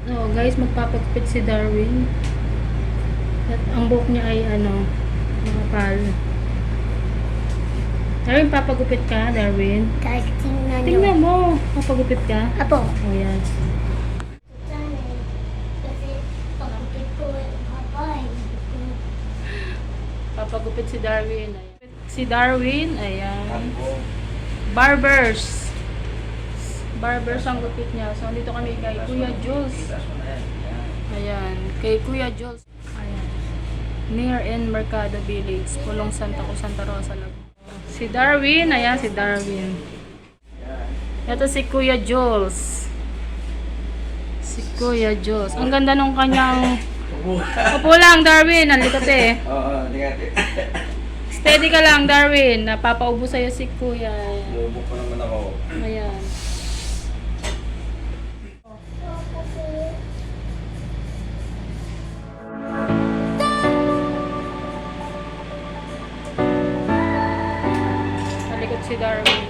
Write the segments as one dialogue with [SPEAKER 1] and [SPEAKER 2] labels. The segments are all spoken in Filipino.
[SPEAKER 1] Oh, guys, magpapagupit si Darwin. At ang buhok niya ay makapal. Darwin, papagupit ka, Darwin?
[SPEAKER 2] Guys, tingnan nyo.
[SPEAKER 1] Tingnan mo, papagupit ka?
[SPEAKER 2] Apo.
[SPEAKER 1] Oh, yan.
[SPEAKER 2] Kasi pagkakit ko papay.
[SPEAKER 1] Papagupit si Darwin. Ayan. Si Darwin, ayan. Barbers ang gupit niya. So, dito kami kay Kuya Jules. Ayan. Kay Kuya Jules. Ayan. Near in Mercado Village. Pulong Santa Cruz, Santa Rosa lang. Si Darwin. Ayan, si Darwin. Ito si Kuya Jules. Si Kuya Jules. Ang ganda nung kanyang... Upo lang, Darwin. Nalikat eh.
[SPEAKER 3] Oo, tingati.
[SPEAKER 1] Steady ka lang, Darwin. Napapaubo sa'yo si Kuya. Ayan.
[SPEAKER 3] Lubok pa naman ako.
[SPEAKER 1] Ayan. Nalikot si Darwin.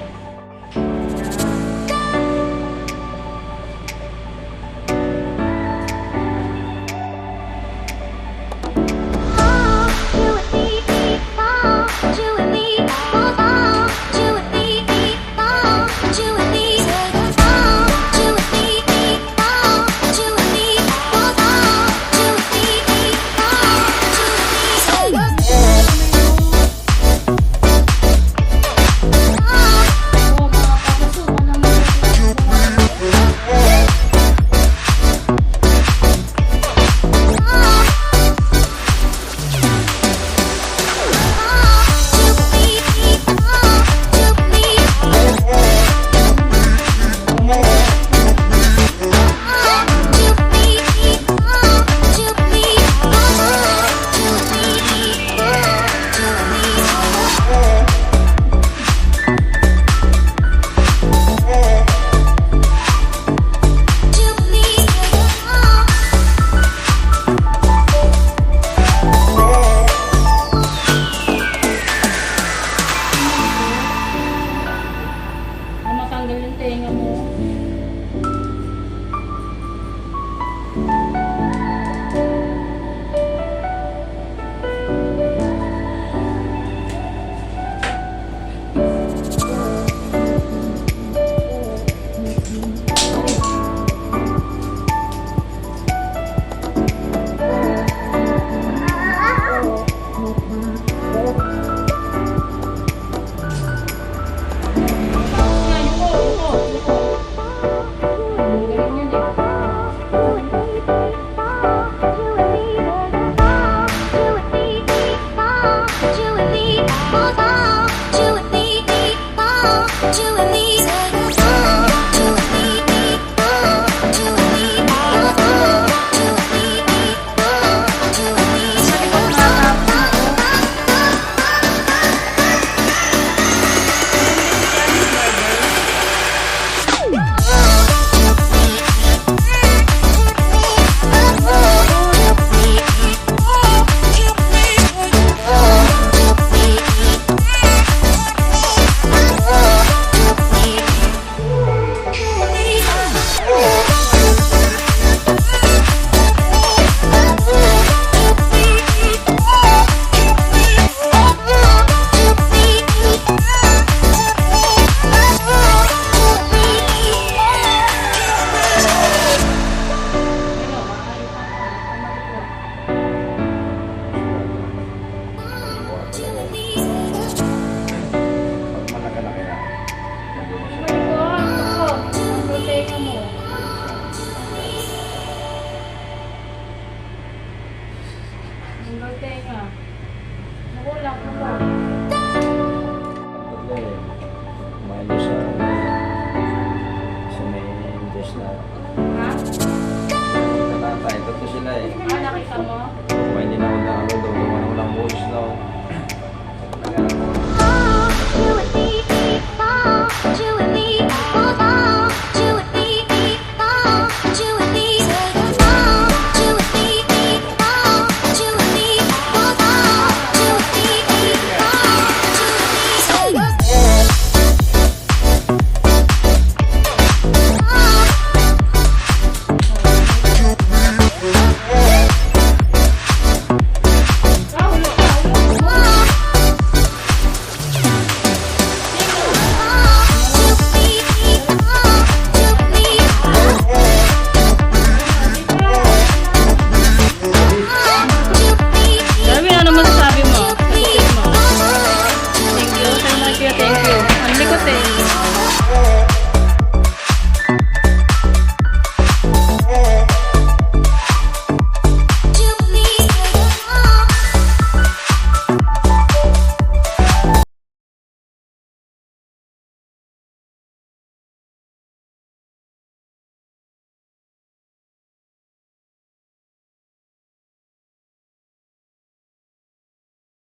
[SPEAKER 1] kasi.